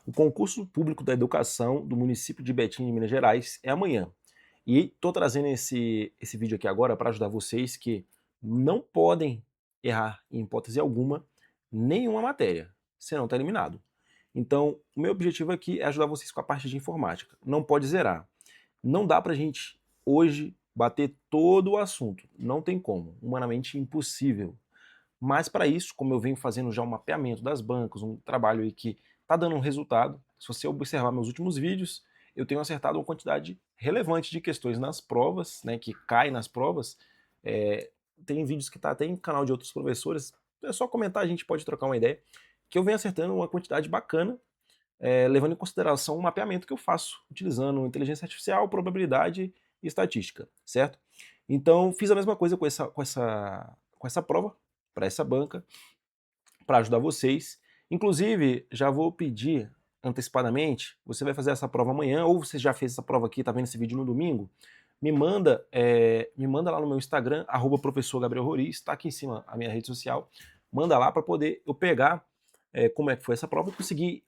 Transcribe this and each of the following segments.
O concurso público da educação do município de Betim, de Minas Gerais, é amanhã. E estou trazendo esse vídeo aqui agora para ajudar vocês que não podem errar, em hipótese alguma, nenhuma matéria, senão está eliminado. Então, o meu objetivo aqui é ajudar vocês com a parte de informática. Não pode zerar. Não dá para a gente, hoje, bater todo o assunto. Não tem como. Humanamente impossível. Mas para isso, como eu venho fazendo já um mapeamento das bancas, um trabalho aí que está dando um resultado, se você observar meus últimos vídeos, eu tenho acertado uma quantidade relevante de questões nas provas, né, que cai nas provas. Tem vídeos que está até em canal de outros professores, é só comentar, a gente pode trocar uma ideia, que eu venho acertando uma quantidade bacana, levando em consideração o mapeamento que eu faço, utilizando inteligência artificial, probabilidade e estatística, certo? Então, fiz a mesma coisa com essa prova, para essa banca, para ajudar vocês. Inclusive, já vou pedir antecipadamente, você vai fazer essa prova amanhã, ou você já fez essa prova aqui, tá vendo esse vídeo no domingo, me manda lá no meu Instagram, professor Gabriel Roriz, tá aqui em cima a minha rede social, manda lá para poder eu pegar como é que foi essa prova e conseguir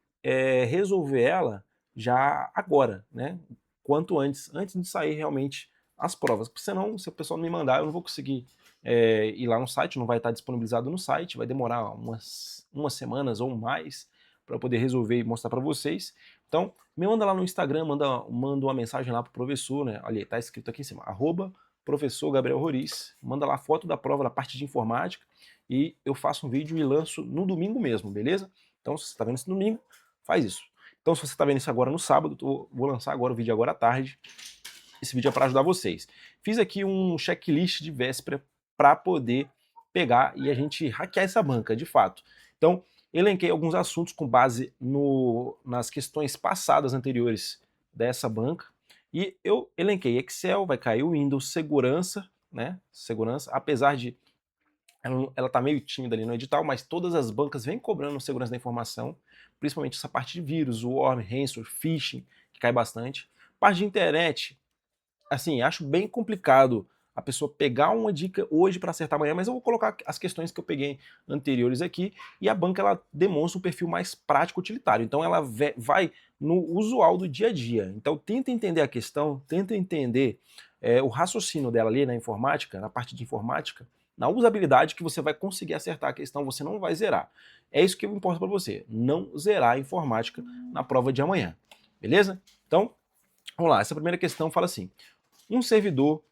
resolver ela já agora, né? Quanto antes de sair realmente as provas, porque senão, se o pessoal não me mandar, eu não vou conseguir ir lá no site, não vai estar disponibilizado no site, vai demorar umas semanas ou mais para poder resolver e mostrar para vocês. Então, me manda lá no Instagram, manda uma mensagem lá pro professor, né? Olha, tá escrito aqui em cima, professor Gabriel Roriz, manda lá a foto da prova da parte de informática e eu faço um vídeo e lanço no domingo mesmo, beleza? Então, se você está vendo esse domingo, faz isso. Então, se você está vendo isso agora no sábado, vou lançar agora o vídeo agora à tarde. Esse vídeo é para ajudar vocês. Fiz aqui um checklist de véspera para poder pegar e a gente hackear essa banca, de fato. Então, elenquei alguns assuntos com base nas questões passadas anteriores dessa banca e eu elenquei Excel, vai cair o Windows, segurança, né? Segurança, apesar de ela tá meio tímida ali no edital, mas todas as bancas vêm cobrando segurança da informação, principalmente essa parte de vírus, worm, ransomware, phishing, que cai bastante. Parte de internet, assim, acho bem complicado a pessoa pegar uma dica hoje para acertar amanhã, mas eu vou colocar as questões que eu peguei anteriores aqui, e a banca ela demonstra um perfil mais prático utilitário, então ela vai no usual do dia a dia. Então tenta entender a questão, tenta entender o raciocínio dela ali na informática, na parte de informática, na usabilidade que você vai conseguir acertar a questão, você não vai zerar. É isso que importa para você, não zerar a informática na prova de amanhã, beleza? Então, vamos lá, essa primeira questão fala assim, um servidor,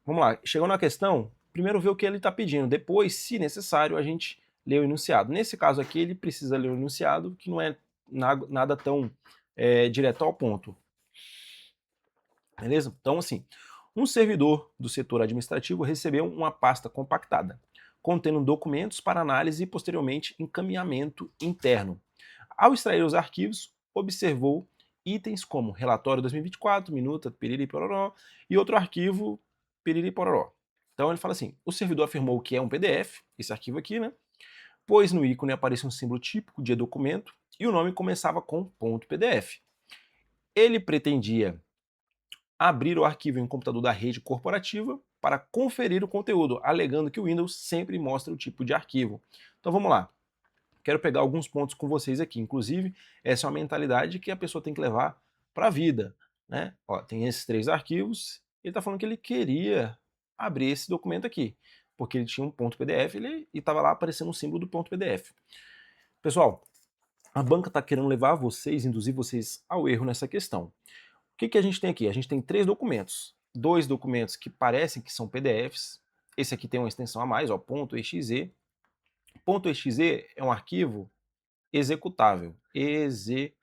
vamos lá, chegou na questão, primeiro vê o que ele está pedindo, depois, se necessário, a gente lê o enunciado. Nesse caso aqui, ele precisa ler o enunciado, que não é nada tão direto ao ponto, beleza? Então, assim, um servidor do setor administrativo recebeu uma pasta compactada, contendo documentos para análise e, posteriormente, encaminhamento interno. Ao extrair os arquivos, observou itens como relatório 2024, minuta, piriri pororó, e outro arquivo piriri pororó. Então ele fala assim, o servidor afirmou que é um PDF, esse arquivo aqui, né? Pois no ícone aparecia um símbolo típico de documento e o nome começava com .pdf. Ele pretendia abrir o arquivo em um computador da rede corporativa para conferir o conteúdo, alegando que o Windows sempre mostra o tipo de arquivo. Então vamos lá. Quero pegar alguns pontos com vocês aqui. Inclusive, essa é uma mentalidade que a pessoa tem que levar para a vida, né? Ó, tem esses 3 arquivos, ele está falando que ele queria abrir esse documento aqui, porque ele tinha um .pdf e estava lá aparecendo um símbolo do .pdf. Pessoal, a banca está querendo levar vocês, induzir vocês ao erro nessa questão. O que a gente tem aqui? A gente tem 3 documentos. 2 documentos que parecem que são PDFs. Esse aqui tem uma extensão a mais, ó, .exe. .exe é um arquivo executável. Executável.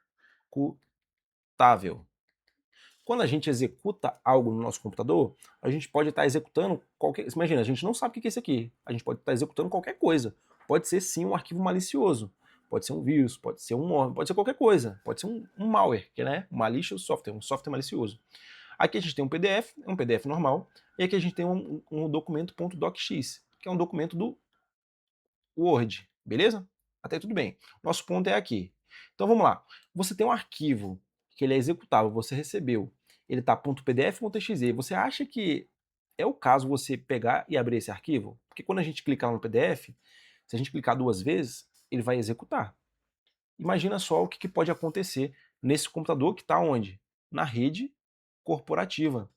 Quando a gente executa algo no nosso computador, a gente pode estar executando qualquer... Imagina, a gente não sabe o que é isso aqui. A gente pode estar executando qualquer coisa. Pode ser sim um arquivo malicioso. Pode ser um vírus, pode ser um worm, pode ser qualquer coisa. Pode ser um malware, que é um malicious software, um software malicioso. Aqui a gente tem um PDF normal, e aqui a gente tem um documento .docx, que é um documento do Word, beleza? Até aí tudo bem. Nosso ponto é aqui. Então vamos lá. Você tem um arquivo que ele é executável, você recebeu, ele está .pdf.exe. Você acha que é o caso você pegar e abrir esse arquivo? Porque quando a gente clicar no PDF, se a gente clicar 2 vezes, ele vai executar. Imagina só o que pode acontecer nesse computador que está onde? Na rede corporativa.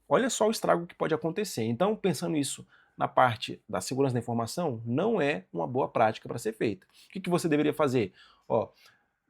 Olha só o estrago que pode acontecer. Então, pensando isso na parte da segurança da informação, não é uma boa prática para ser feita. O que você deveria fazer? Ó,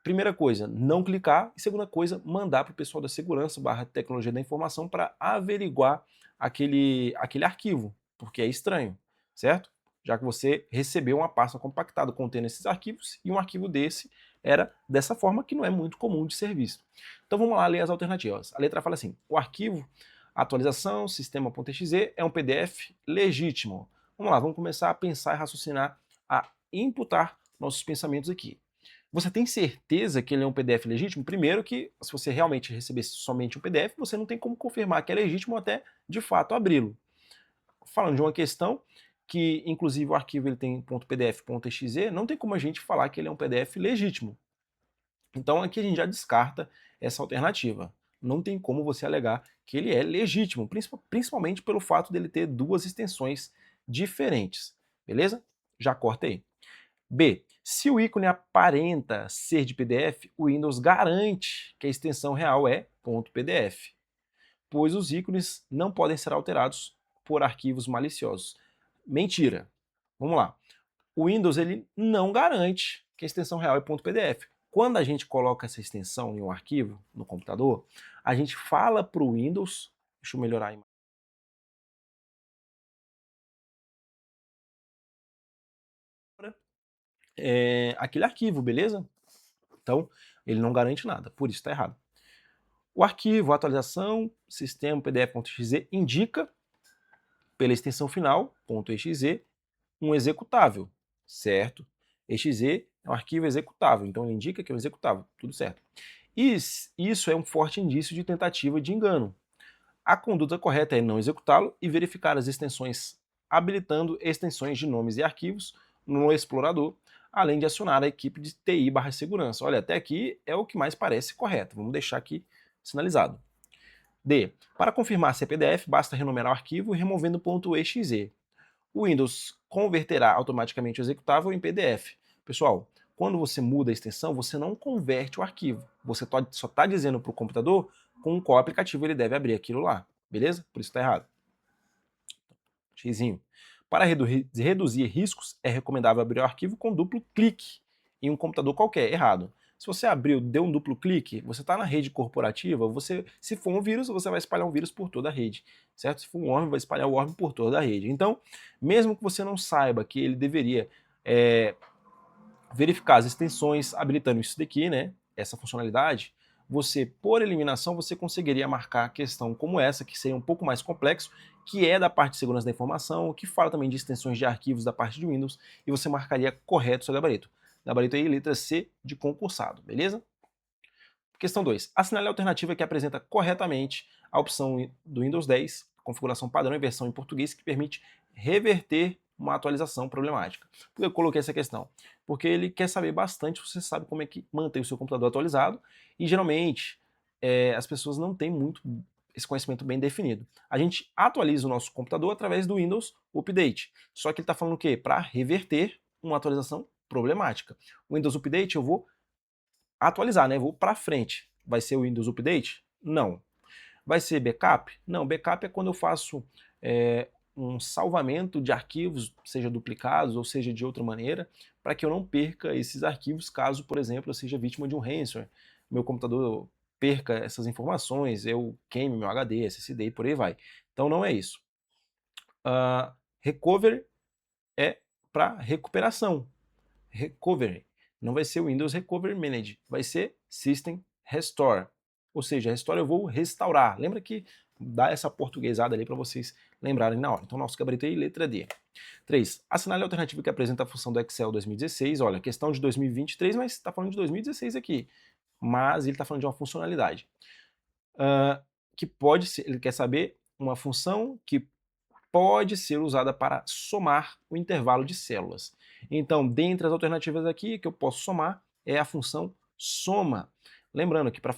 primeira coisa, não clicar. E segunda coisa, mandar para o pessoal da segurança / tecnologia da informação para averiguar aquele arquivo, porque é estranho, certo? Já que você recebeu uma pasta compactada contendo esses arquivos e um arquivo desse era dessa forma que não é muito comum de ser visto. Então vamos lá ler as alternativas. A letra A fala assim: o arquivo atualização sistema.exe é um PDF legítimo. Vamos lá, vamos começar a pensar e raciocinar, a imputar nossos pensamentos aqui. Você tem certeza que ele é um PDF legítimo? Primeiro que, se você realmente recebesse somente um PDF, você não tem como confirmar que é legítimo até, de fato, abri-lo. Falando de uma questão que, inclusive, o arquivo ele tem .pdf.exe, não tem como a gente falar que ele é um PDF legítimo. Então aqui a gente já descarta essa alternativa. Não tem como você alegar que ele é legítimo, principalmente pelo fato dele ter duas extensões diferentes. Beleza? Já corta aí. B. Se o ícone aparenta ser de PDF, o Windows garante que a extensão real é .pdf, pois os ícones não podem ser alterados por arquivos maliciosos. Mentira. Vamos lá. O Windows ele não garante que a extensão real é .pdf. Quando a gente coloca essa extensão em um arquivo no computador, a gente fala para o Windows, deixa eu melhorar a imagem, aquele arquivo, beleza? Então, ele não garante nada, por isso está errado. O arquivo, a atualização, sistema pdf.exe indica, pela extensão final, .exe, um executável, certo? .exe é um arquivo executável, então ele indica que é um executável, tudo certo. Isso é um forte indício de tentativa de engano. A conduta correta é não executá-lo e verificar as extensões, habilitando extensões de nomes e arquivos no explorador, além de acionar a equipe de TI / segurança. Olha, até aqui é o que mais parece correto. Vamos deixar aqui sinalizado. D. Para confirmar se é PDF, basta renumerar o arquivo removendo o .exe. O Windows converterá automaticamente o executável em PDF. Pessoal, quando você muda a extensão, você não converte o arquivo. Você só está dizendo para o computador com qual aplicativo ele deve abrir aquilo lá. Beleza? Por isso está errado. Xizinho. Para reduzir riscos, é recomendável abrir o arquivo com duplo clique em um computador qualquer. Errado. Se você abriu, deu um duplo clique, você está na rede corporativa, se for um vírus, você vai espalhar um vírus por toda a rede, certo? Se for um worm, vai espalhar o worm por toda a rede. Então, mesmo que você não saiba que ele deveria verificar as extensões habilitando isso daqui, né, essa funcionalidade, você, por eliminação, você conseguiria marcar questão como essa, que seria um pouco mais complexo, que é da parte de segurança da informação, que fala também de extensões de arquivos da parte de Windows, e você marcaria correto o seu gabarito. Gabarito aí, letra C de concursado, beleza? Questão 2. Assinale a alternativa que apresenta corretamente a opção do Windows 10, configuração padrão e versão em português, que permite reverter uma atualização problemática. Por que eu coloquei essa questão? Porque ele quer saber bastante se você sabe como é que mantém o seu computador atualizado, e geralmente as pessoas não têm muito esse conhecimento bem definido. A gente atualiza o nosso computador através do Windows Update, só que ele está falando o quê? Para reverter uma atualização problemática. O Windows Update eu vou atualizar, né? Vou para frente. Vai ser o Windows Update? Não. Vai ser backup? Não. Backup é quando eu faço um salvamento de arquivos, seja duplicados ou seja de outra maneira, para que eu não perca esses arquivos caso, por exemplo, eu seja vítima de um ransomware, meu computador perca essas informações, eu queime meu HD, SSD e por aí vai. Então não é isso. Recovery é para recuperação. Recovery. Não vai ser o Windows Recovery Manage, vai ser System Restore. Ou seja, Restore eu vou restaurar. Lembra que dá essa portuguesada ali para vocês lembrarem na hora. Então, nosso gabarito aí, letra D. 3. Assinale a alternativa que apresenta a função do Excel 2016. Olha, questão de 2023, mas está falando de 2016 aqui. Mas ele está falando de uma funcionalidade. Que pode ser, ele quer saber uma função que pode ser usada para somar o intervalo de células. Então, dentre as alternativas aqui que eu posso somar é a função soma. Lembrando que para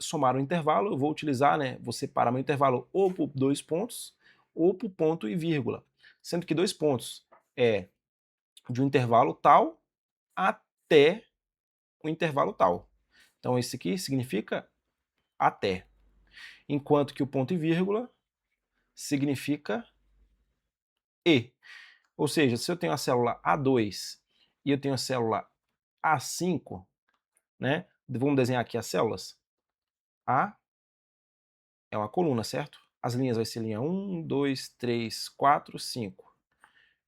somar o intervalo, eu vou utilizar, né, vou separar meu intervalo ou por 2 pontos ou por ponto e vírgula. Sendo que 2 pontos é de um intervalo tal até um intervalo tal. Então esse aqui significa até, enquanto que o ponto e vírgula significa e. Ou seja, se eu tenho a célula A2 e eu tenho a célula A5, né? Vamos desenhar aqui as células. A é uma coluna, certo? As linhas vai ser linha 1, 2, 3, 4, 5.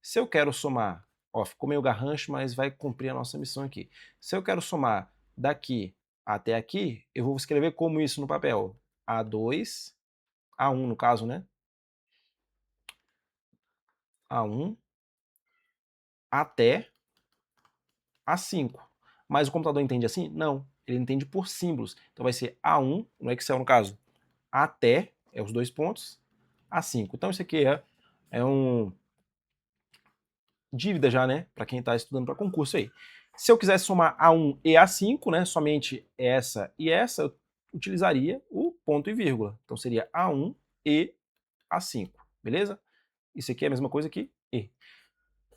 Se eu quero somar, ó, ficou meio garrancho, mas vai cumprir a nossa missão aqui. Se eu quero somar daqui até aqui, eu vou escrever como isso no papel? A2, A1 no caso, né? A1 até A5. Mas o computador entende assim? Não. Ele entende por símbolos. Então vai ser A1, no Excel no caso, até, é os dois pontos, A5. Então isso aqui é um dívida já, né? Para quem está estudando para concurso aí. Se eu quisesse somar A1 e A5, né? Somente essa e essa, eu utilizaria o ponto e vírgula. Então seria A1 e A5, beleza? Isso aqui é a mesma coisa que E.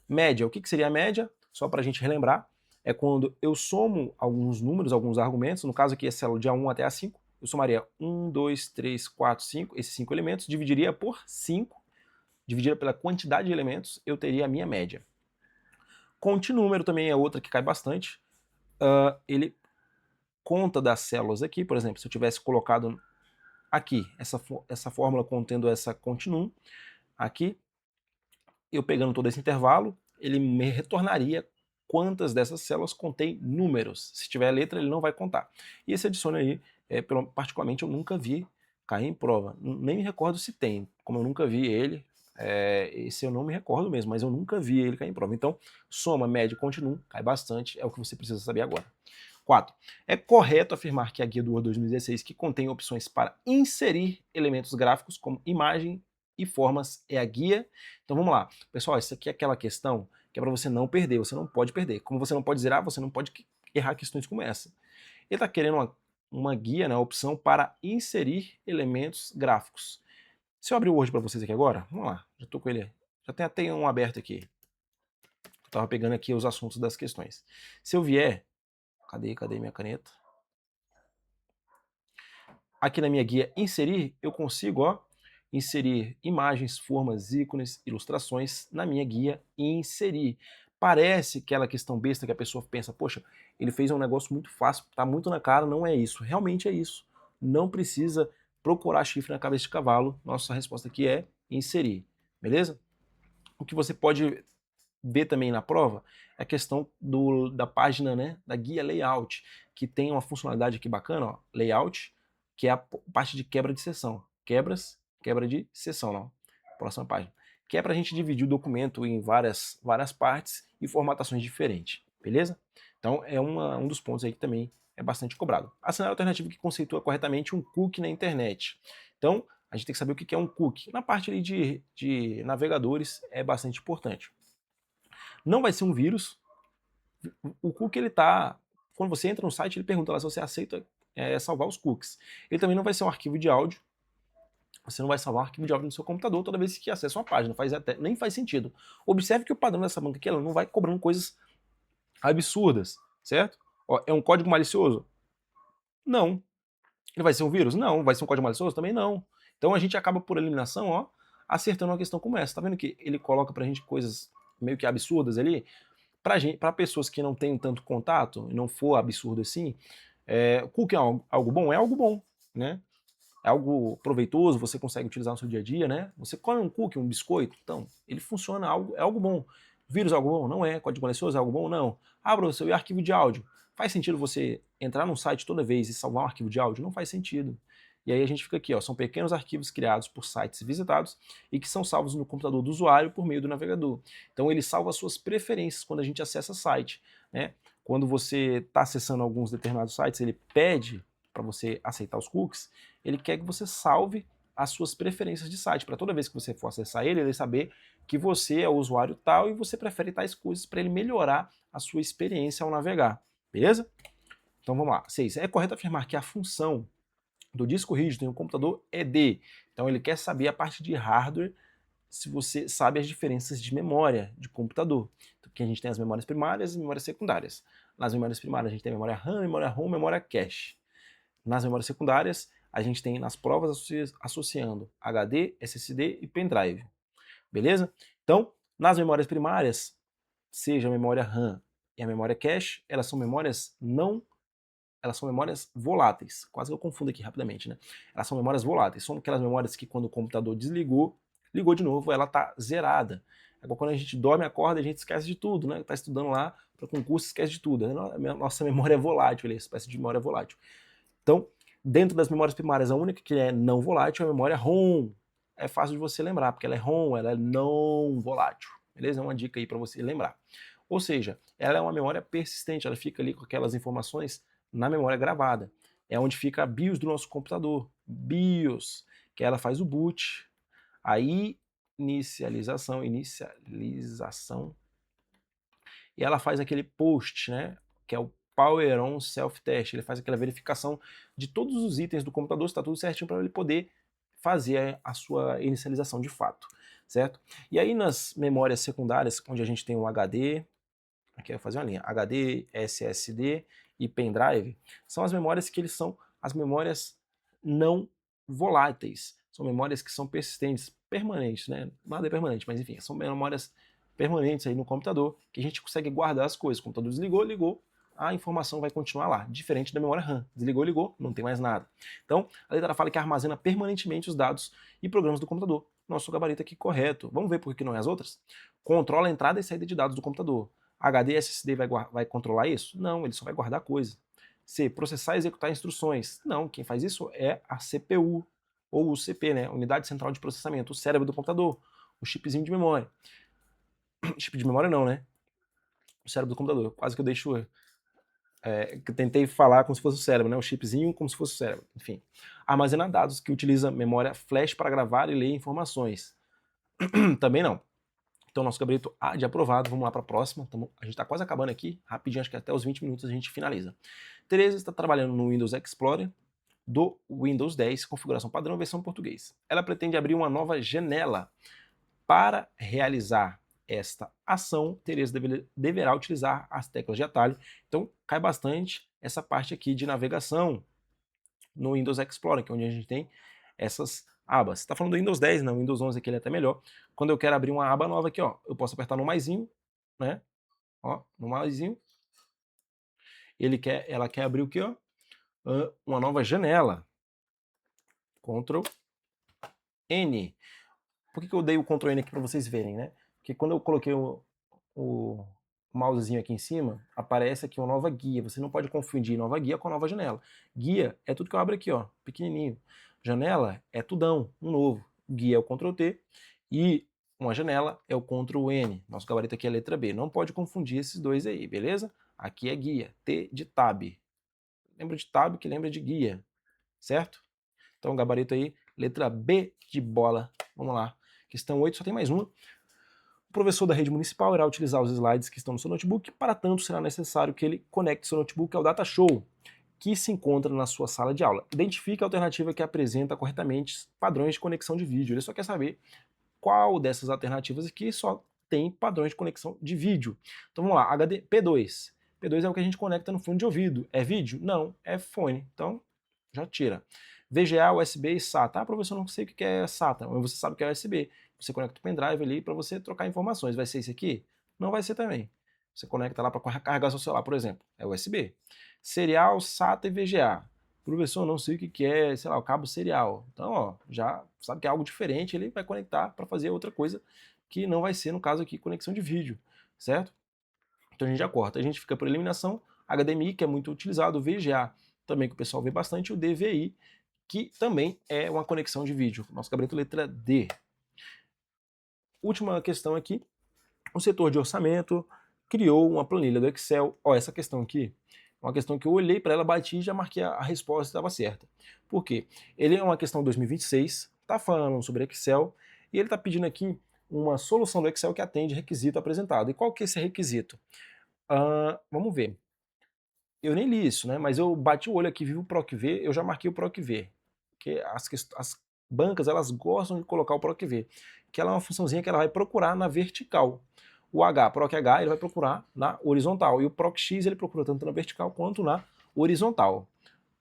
Média, o que seria a média? Só para a gente relembrar, é quando eu somo alguns números, alguns argumentos, no caso aqui é célula de A1 até A5, eu somaria 1, 2, 3, 4, 5, esses 5 elementos, dividiria por 5, dividida pela quantidade de elementos, eu teria a minha média. Continúmero também é outra que cai bastante. Ele conta das células aqui, por exemplo, se eu tivesse colocado aqui essa fórmula contendo essa continuum, aqui, eu pegando todo esse intervalo, ele me retornaria quantas dessas células contém números. Se tiver letra, ele não vai contar. E esse adicione aí, particularmente, eu nunca vi cair em prova. Nem me recordo se tem. Como eu nunca vi ele, esse eu não me recordo mesmo, mas eu nunca vi ele cair em prova. Então, soma, média e continuum, cai bastante, é o que você precisa saber agora. 4. É correto afirmar que a guia do Word 2016, que contém opções para inserir elementos gráficos como imagem e formas, é a guia. Então vamos lá. Pessoal, isso aqui é aquela questão que é para você não perder, você não pode perder. Como você não pode zerar, você não pode errar questões como essa. Ele está querendo uma guia, né, opção para inserir elementos gráficos. Se eu abrir o Word para vocês aqui agora, vamos lá, já estou com ele, já tem até um aberto aqui. Estava pegando aqui os assuntos das questões. Se eu vier, cadê minha caneta? Aqui na minha guia inserir, eu consigo, ó, inserir imagens, formas, ícones, ilustrações na minha guia e inserir. Parece aquela questão besta que a pessoa pensa, poxa, ele fez um negócio muito fácil, tá muito na cara, não é isso. Realmente é isso. Não precisa procurar chifre na cabeça de cavalo. Nossa resposta aqui é inserir, beleza? O que você pode ver também na prova é a questão da página, né, da guia layout, que tem uma funcionalidade aqui bacana, ó, layout, que é a parte de quebra de seção. Quebra de seção, não. Próxima página. Que é para a gente dividir o documento em várias partes e formatações diferentes, beleza? Então é um dos pontos aí que também é bastante cobrado. A cenário alternativo que conceitua corretamente um cookie na internet. Então, a gente tem que saber o que é um cookie. Na parte ali de navegadores é bastante importante. Não vai ser um vírus. O cookie, ele tá... Quando você entra no site, ele pergunta lá se você aceita salvar os cookies. Ele também não vai ser um arquivo de áudio. Você não vai salvar um arquivo de áudio no seu computador toda vez que acessa uma página. Nem faz sentido. Observe que o padrão dessa banca aqui, ela não vai cobrando coisas absurdas, certo? Ó, é um código malicioso? Não. Ele vai ser um vírus? Não. Vai ser um código malicioso? Também não. Então a gente acaba, por eliminação, ó, acertando uma questão como essa. Tá vendo que ele coloca pra gente coisas meio que absurdas ali? Para pessoas que não têm tanto contato, e não for absurdo assim, cookie é algo bom? É algo bom, né? É algo proveitoso, você consegue utilizar no seu dia a dia, né? Você come um cookie, um biscoito, então, ele funciona, é algo bom. Vírus é algo bom? Não é. Código malicioso é algo bom? Não. Ah, professor, e arquivo de áudio? Faz sentido você entrar num site toda vez e salvar um arquivo de áudio? Não faz sentido. E aí a gente fica aqui, ó, são pequenos arquivos criados por sites visitados e que são salvos no computador do usuário por meio do navegador. Então ele salva as suas preferências quando a gente acessa o site, né? Quando você está acessando alguns determinados sites, ele pede para você aceitar os cookies, ele quer que você salve as suas preferências de site, para toda vez que você for acessar ele saber que você é o usuário tal e você prefere tais coisas para ele melhorar a sua experiência ao navegar, beleza? Então vamos lá. 6. É correto afirmar que a função do disco rígido em um computador é D. Então ele quer saber a parte de hardware, se você sabe as diferenças de memória de computador. Então, aqui a gente tem as memórias primárias e memórias secundárias. Nas memórias primárias a gente tem memória RAM, memória ROM, memória cache. Nas memórias secundárias, a gente tem nas provas associando HD, SSD e pendrive. Beleza? Então, nas memórias primárias, seja a memória RAM e a memória cache, elas são memórias voláteis. Quase que eu confundo aqui rapidamente, né? Elas são memórias voláteis. São aquelas memórias que quando o computador desligou, ligou de novo, ela está zerada. É igual quando a gente dorme, acorda, a gente esquece de tudo, né? Está estudando lá para concurso, esquece de tudo. Nossa memória é volátil, é uma espécie de memória volátil. Então, dentro das memórias primárias, a única que é não volátil é a memória ROM. É fácil de você lembrar, porque ela é ROM, ela é não volátil. Beleza? É uma dica aí para você lembrar. Ou seja, ela é uma memória persistente, ela fica ali com aquelas informações na memória gravada. É onde fica a BIOS do nosso computador. BIOS, que ela faz o boot, a inicialização, e ela faz aquele post, né, que é o Power On Self Test. Ele faz aquela verificação de todos os itens do computador, se está tudo certinho para ele poder fazer a sua inicialização de fato, certo? E aí nas memórias secundárias, onde a gente tem o HD, aqui eu vou fazer uma linha, HD, SSD e pendrive, são as memórias que eles são as memórias não voláteis. São memórias que são persistentes, permanentes, né? Nada é permanente, mas enfim, são memórias permanentes aí no computador, que a gente consegue guardar as coisas. O computador desligou, ligou, a informação vai continuar lá, diferente da memória RAM. Desligou, ligou, não tem mais nada. Então, a letra fala que armazena permanentemente os dados e programas do computador. Nosso gabarito aqui correto. Vamos ver por que não é as outras? Controla a entrada e saída de dados do computador. HD e SSD vai controlar isso? Não, ele só vai guardar coisa. C. Processar e executar instruções. Não, quem faz isso é a CPU, ou o CP, né? Unidade Central de Processamento, o cérebro do computador, o chipzinho de memória. Chip de memória não, né? O cérebro do computador. Quase que eu deixo... que eu tentei falar como se fosse o cérebro, né? O chipzinho como se fosse o cérebro. Enfim. Armazenar dados, que utiliza memória flash para gravar e ler informações. Também não. Então, nosso gabarito A de aprovado. Vamos lá para a próxima. A gente está quase acabando aqui. Rapidinho, acho que até os 20 minutos a gente finaliza. Tereza está trabalhando no Windows Explorer do Windows 10, configuração padrão, versão português. Ela pretende abrir uma nova janela. Para realizar esta ação, Tereza deverá utilizar as teclas de atalho. Então, cai bastante essa parte aqui de navegação no Windows Explorer, que é onde a gente tem essas abas. Você está falando do Windows 10, não, o Windows 11 aqui ele é até melhor. Quando eu quero abrir uma aba nova aqui, ó, eu posso apertar no maisinho, né? Ó, no maisinho. Ela quer abrir o quê, ó? Uma nova janela. Ctrl N. Por que eu dei o Ctrl N aqui para vocês verem, né? Porque quando eu coloquei o mousezinho aqui em cima, aparece aqui uma nova guia. Você não pode confundir nova guia com nova janela. Guia é tudo que eu abro aqui, ó, pequenininho. Janela é tudão, um novo. Guia é o Ctrl T e uma janela é o Ctrl N. Nosso gabarito aqui é a letra B. Não pode confundir esses dois aí, beleza? Aqui é guia, T de tab. Lembra de tab que lembra de guia, certo? Então o gabarito aí, letra B de bola. Vamos lá. Questão 8, só tem mais uma. O professor da rede municipal irá utilizar os slides que estão no seu notebook, para tanto será necessário que ele conecte seu notebook ao data show, que se encontra na sua sala de aula. Identifique a alternativa que apresenta corretamente padrões de conexão de vídeo. Ele só quer saber qual dessas alternativas aqui só tem padrões de conexão de vídeo. Então vamos lá, HD P2. P2 é o que a gente conecta no fone de ouvido. É vídeo? Não, é fone. Então já tira. VGA, USB e SATA. Ah, professor, não sei o que é SATA, mas você sabe o que é USB. Você conecta o pendrive ali para você trocar informações. Vai ser esse aqui? Não vai ser também. Você conecta lá para carregar seu celular, por exemplo. É USB. Serial, SATA e VGA. Professor, não sei o que é, sei lá, o cabo serial. Então, ó, já sabe que é algo diferente, ele vai conectar para fazer outra coisa que não vai ser, no caso aqui, conexão de vídeo, certo? Então a gente já corta. A gente fica por eliminação. HDMI, que é muito utilizado, o VGA também que o pessoal vê bastante, o DVI, que também é uma conexão de vídeo. Nosso gabarito letra D. Última questão aqui. O setor de orçamento criou uma planilha do Excel. Ó, essa questão aqui, uma questão que eu olhei para ela, bati e já marquei a resposta, estava certa. Por quê? Ele é uma questão de 2026, está falando sobre Excel, e ele está pedindo aqui uma solução do Excel que atende requisito apresentado. E qual que é esse requisito? Vamos ver. Eu nem li isso, né? Mas eu bati o olho aqui, vi o PROC-V, eu já marquei o PROC-V. Porque as bancas, elas gostam de colocar o PROC-V, que ela é uma funçãozinha que ela vai procurar na vertical. O H, PROC H, ele vai procurar na horizontal, e o PROC X ele procura tanto na vertical quanto na horizontal.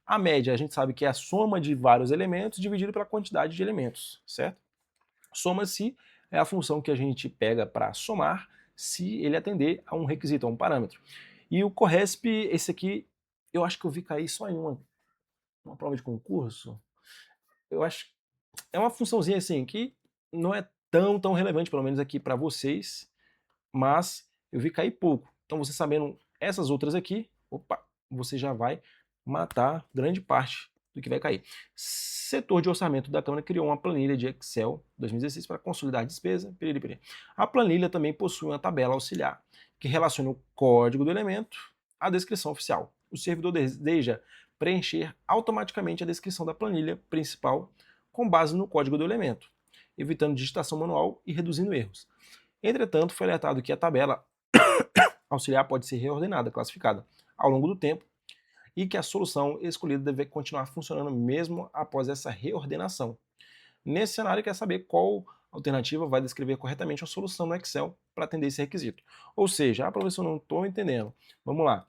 A média a gente sabe que é a soma de vários elementos dividido pela quantidade de elementos, certo? Soma-se é a função que a gente pega para somar se ele atender a um requisito, a um parâmetro. E o Corresp, esse aqui, eu acho que eu vi cair só em uma prova de concurso. Eu acho é uma funçãozinha assim que não é tão relevante, pelo menos aqui para vocês, mas eu vi cair pouco. Então você sabendo essas outras aqui, opa, você já vai matar grande parte do que vai cair. Setor de orçamento da Câmara criou uma planilha de Excel 2016 para consolidar a despesa. A planilha também possui uma tabela auxiliar que relaciona o código do elemento à descrição oficial. O servidor deseja preencher automaticamente a descrição da planilha principal com base no código do elemento, evitando digitação manual e reduzindo erros. Entretanto, foi alertado que a tabela auxiliar pode ser reordenada, classificada ao longo do tempo, e que a solução escolhida deve continuar funcionando mesmo após essa reordenação. Nesse cenário, quer saber qual alternativa vai descrever corretamente a solução no Excel para atender esse requisito. Ou seja, professor, não estou entendendo. Vamos lá.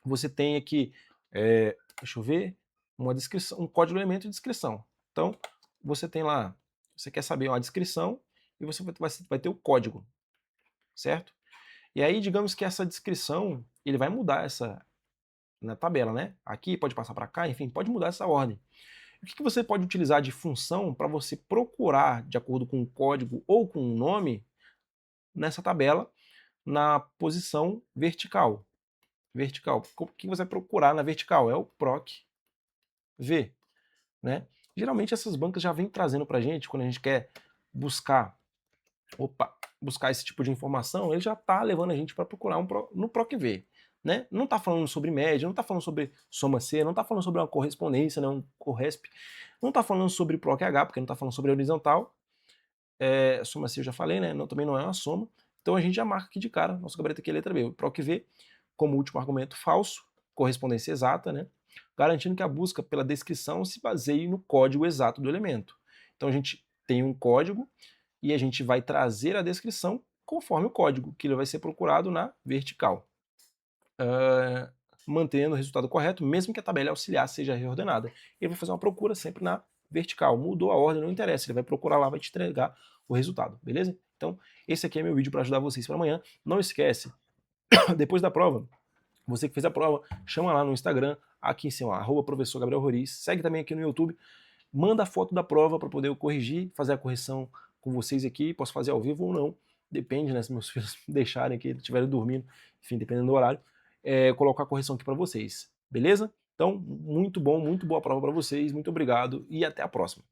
Você tem aqui, deixa eu ver, uma descrição, um código de elemento de descrição. Então, você tem lá, você quer saber a descrição e você vai ter o código, certo? E aí, digamos que essa descrição, ele vai mudar essa na tabela, né? Aqui pode passar para cá, enfim, pode mudar essa ordem. O que você pode utilizar de função para você procurar, de acordo com o código ou com o nome, nessa tabela, na posição vertical? Vertical. O que você vai procurar na vertical? É o PROC V, né? Geralmente essas bancas já vêm trazendo para a gente, quando a gente quer buscar, buscar esse tipo de informação, ele já está levando a gente para procurar no PROC V. Né? Não está falando sobre média, não está falando sobre soma C, não está falando sobre uma correspondência, né, um Corresp, não está falando sobre PROC H, porque não está falando sobre horizontal. Soma C eu já falei, né? Também não é uma soma. Então a gente já marca aqui de cara, nosso gabarito aqui é letra B. O PROC V, como último argumento, falso, correspondência exata, né? Garantindo que a busca pela descrição se baseie no código exato do elemento. Então a gente tem um código e a gente vai trazer a descrição conforme o código, que ele vai ser procurado na vertical. Mantendo o resultado correto, mesmo que a tabela auxiliar seja reordenada. Ele vai fazer uma procura sempre na vertical. Mudou a ordem, não interessa, ele vai procurar lá, vai te entregar o resultado, beleza? Então, esse aqui é meu vídeo para ajudar vocês para amanhã. Não esquece, depois da prova, você que fez a prova, chama lá no Instagram, aqui em cima, @professor Gabriel Roriz, segue também aqui no YouTube, manda a foto da prova para poder eu corrigir, fazer a correção com vocês aqui, posso fazer ao vivo ou não, depende, né, se meus filhos deixarem aqui, estiverem dormindo, enfim, dependendo do horário, colocar a correção aqui para vocês, beleza? Então, muito bom, muito boa prova para vocês, muito obrigado e até a próxima.